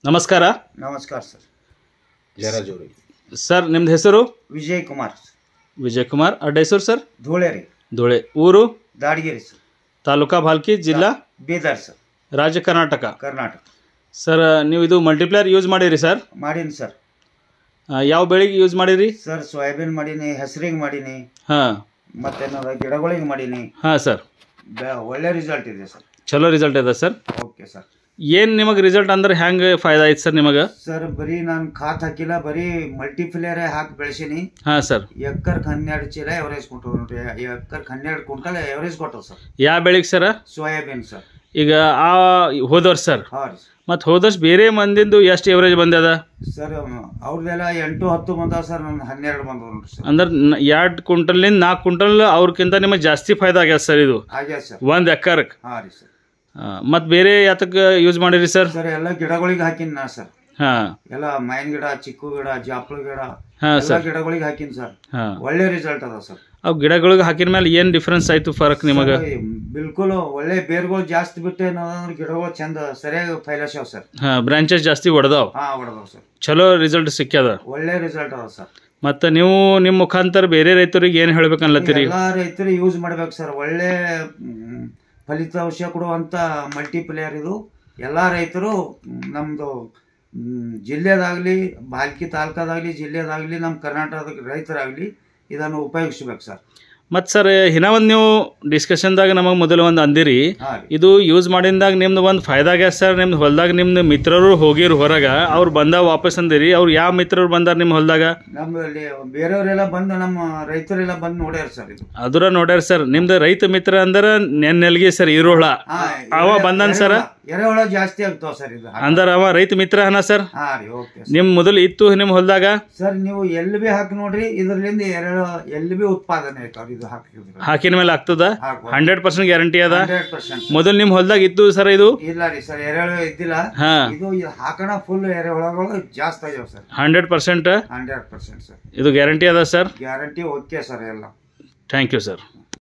ನಮಸ್ಕಾರ. ನಮಸ್ಕಾರ ಸರ್. ಜರ ಜೋರಿ ಸರ್, ನಿಮ್ದು ಹೆಸರು? ವಿಜಯ್ ಕುಮಾರ್. ವಿಜಯ್ ಕುಮಾರ್. ಅಡ್ಡ ಹೆಸರು ಸರ್? ಧೂಳೆ ರೀ. ಧೂಳೆ. ಊರು? ದಾಡಗಿರಿ ಸರ್. ತಾಲೂಕಾ ಭಾಲ್ಕಿ, ಜಿಲ್ಲಾ ಬೀದರ್ ಸರ್, ರಾಜ್ಯ ಕರ್ನಾಟಕ. ಕರ್ನಾಟಕ. ಸರ್, ನೀವು ಇದು ಮಲ್ಟಿಪ್ಲೇಯರ್ ಯೂಸ್ ಮಾಡಿರಿ ಸರ್? ಮಾಡೀನಿ ಸರ್. ಯಾವ ಬೆಳೆಗೆ ಯೂಸ್ ಮಾಡಿರಿ ಸರ್? ಸೋಯಾಬೀನ್ ಮಾಡೀನಿ, ಹೆಸರಿಗೆ ಮಾಡೀನಿ, ಹಾಂ, ಮತ್ತೇನಾದ್ರು ಗಿಡಗಳಿಗೆ ಮಾಡೀನಿ. ಹಾಂ ಸರ್. ಒಳ್ಳೆ ರಿಸಲ್ಟ್ ಇದೆ ಸರ್. ಚಲೋ ರಿಸಲ್ಟ್ ಇದೆ ಸರ್. Okay sir. ಏನು ನಿಮಗೆ ರಿಸಲ್ಟ್ ಅಂದ್ರೆ ಹೆಂಗೆ ಫಾಯ್ದಾ ಆಯ್ತು ಸರ್ ನಿಮಗೆ? ಸರ್, ಬರೀ ನಾನು ಖಾತ್ ಹಾಕಿಲ್ಲ, ಬರೀ ಮಲ್ಟಿಪ್ಲೇಯರೇ ಹಾಕಿ ಬೆಳೆಸೀನಿ. ಹಾಂ ಸರ್. ಎಕ್ಕರ್ಗೆ 12 ಚೀಲ ಎವರೇಜ್ ಕೊಟ್ಟವು ನೋಡ್ರಿ. ಎಕ್ಕರ್ಗೆ 12 ಕ್ವಿಂಟಲ್ ಎವರೇಜ್ ಕೊಟ್ಟವು ಸರ್. ಯಾವ ಬೆಳೆಗೆ ಸರ? Soybean sir. ಈಗ ಆ ಹೋದವ್ರು ಸರ್, ಹಾಂ ರೀ. ಮತ್ತು ಹೋದರ್ಸ್ ಬೇರೆ ಮಂದಿಂದು ಎಷ್ಟು ಎವರೇಜ್ ಬಂದದ ಸರ್? ಅವ್ರದ್ದೆಲ್ಲ 8-10 ಬಂದಾವ ಸರ್. ನನ್ನ 12 ಬಂದವು ನೋಡ್ರಿ ಸರ್. ಅಂದ್ರೆ 2 ಕ್ವಿಂಟಲ್ನಿಂದ 4 ಕ್ವಿಂಟಲ್ ಅವ್ರಕ್ಕಿಂತ ನಿಮಗೆ ಜಾಸ್ತಿ ಫಾಯ್ದಾ ಆಗ್ಯದ ಸರ್ ಇದು ಆಗ್ಯದ ಸರ್. ಒಂದು ಎಕರ್ಗೆ. ಹಾಂ ರೀ ಸರ್. ಮತ್ತು ಬೇರೆ ಯಾತಕ್ಕೆ ಯೂಸ್ ಮಾಡಿರಿ ಸರ್? ಸರ್, ಎಲ್ಲ ಗಿಡಗಳಿಗೆ ಹಾಕಿನಿ ನಾ ಸರ್. ಹಾಂ, ಎಲ್ಲ ಮಾವಿನ ಗಿಡ, ಚಿಕ್ಕು ಗಿಡ, ಜಾಪಳ ಗಿಡ, ಹಾಂ ಎಲ್ಲ ಸರ್. ಗಿಡಗಳಿಗೆ ಹಾಕಿನಿ ಸರ್. ಹಾಂ, ಒಳ್ಳೆ ರಿಸಲ್ಟ್ ಅದ ಸರ್. ಅವು ಗಿಡಗಳಿಗೆ ಹಾಕಿದ ಮೇಲೆ ಏನು ಡಿಫ್ರೆನ್ಸ್ ಆಯ್ತು ಫರಕ್ ನಿಮಗೆ? ಬಿಲ್ಕುಲ್ ಒಳ್ಳೆ ಬೇರ್ಗಳು ಜಾಸ್ತಿ ಬಿಟ್ಟು ಏನಂದ್ರೆ ಗಿಡಗಳು ಚಂದ ಸರಿಯಾಗಿ ಫೈಲಾಶವ್ ಸರ್. ಹಾಂ, ಬ್ರಾಂಚಸ್ ಜಾಸ್ತಿ ಹೊಡೆದಾವ್. ಹಾಂ, ಹೊಡೆದವ್ ಸರ್. ಚಲೋ ರಿಸಲ್ಟ್ ಸಿಕ್ಕ್ಯದ. ಒಳ್ಳೆ ರಿಸಲ್ಟ್ ಅದ ಸರ್. ಮತ್ತು ನೀವು ನಿಮ್ಮ ಮುಖಾಂತರ ಬೇರೆ ರೈತರಿಗೆ ಏನು ಹೇಳ್ಬೇಕನ್ಲತ್ತೀರಿ? ಎಲ್ಲ ರೈತರು ಯೂಸ್ ಮಾಡ್ಬೇಕು ಸರ್. ಒಳ್ಳೆ ಫಲಿತಾಂಶ ಕೊಡುವಂಥ ಮಲ್ಟಿಪ್ಲೇಯರ್ ಇದು. ಎಲ್ಲ ರೈತರು ನಮ್ಮದು ಜಿಲ್ಲೆದಾಗಲಿ, ಭಾಲ್ಕಿ ತಾಲೂಕದಾಗಲಿ, ಜಿಲ್ಲೆದಾಗಲಿ, ನಮ್ಮ ಕರ್ನಾಟಕದ ರೈತರಾಗಲಿ ಇದನ್ನು ಉಪಯೋಗಿಸ್ಬೇಕು ಸರ್. ಮತ್ತು ಸರ್, ಇನ್ನೂ ಒಂದು ನೀವು ಡಿಸ್ಕಷನ್ದಾಗ ನಮಗೆ ಮೊದಲು ಒಂದು ಅಂದಿರಿ, ಇದು ಯೂಸ್ ಮಾಡಿದಾಗ ನಿಮ್ದು ಒಂದು ಫಾಯ್ದಾ ಆಗ್ಯದ ಸರ್. ನಿಮ್ದು ಹೊಲದಾಗ ನಿಮ್ದು ಮಿತ್ರರು ಹೋಗಿರು ಹೊರಗೆ, ಅವ್ರು ಬಂದಾಗ ವಾಪಸ್ ಅಂದಿರಿ. ಅವ್ರು ಯಾವ ಮಿತ್ರರು ಬಂದಾರ ನಿಮ್ಮ ಹೊಲದಾಗ? ನಮ್ಮಲ್ಲಿ ಬೇರೆಯವರೆಲ್ಲ ಬಂದು, ನಮ್ಮ ರೈತರೆಲ್ಲ ಬಂದು ನೋಡ್ಯಾರ ಸರ್. ಇದು ಅದರ ನೋಡ್ಯಾರ ಸರ್. ನಿಮ್ದು ರೈತ ಮಿತ್ರ ಅಂದ್ರೆ ನೆಲ್ಗಿ ಸರ್, ಇರೋಳ ಅವ ಬಂದನ್ ಸರ್. ಎರೆಹುಳ ಜಾಸ್ತಿ ಆಗ್ತಾವ ಸರ್. ಇದು ಅಂದ್ರೆ ಅವ ರೈತ ಮಿತ್ರ ಹನ ಸರ್. ಹಾಂ ರೀ. ಓಕೆ. ನಿಮ್ ಮೊದಲು ಇತ್ತು ನಿಮ್ಮ ಹೊಲದಾಗ ಸರ್? ನೀವು ಎಲ್ಲಿ ಬಿ ಹಾಕಿ ನೋಡ್ರಿ, ಇದರಿಂದ ಎಲ್ಲಿ ಬಿ ಉತ್ಪಾದನೆ ಆಯ್ತಾವ್ರಿ. ಇದು ಹಾಕಿನ ಮೇಲೆ ಆಗ್ತದ? 100% ಗ್ಯಾರಂಟಿ ಅದ? 100%. ಮೊದಲು ನಿಮ್ ಹೊಲದಾಗ ಇತ್ತು ಸರ್ ಇದು? ಇಲ್ಲ ರೀ ಸರ್, ಎರೆಹುಳ ಇದ್ದಿಲ್ಲ. ಇದು ಹಾಕೋಣ ಫುಲ್ ಎರೆಹುಳಗಳು ಜಾಸ್ತಿ ಆಗ್ಯಾವ ಸರ್. 100%? 100% ಸರ್. ಇದು ಗ್ಯಾರಂಟಿ ಅದ ಸರ್? ಗ್ಯಾರಂಟಿ. Okay sir. ಎಲ್ಲ ಥ್ಯಾಂಕ್ ಯು ಸರ್.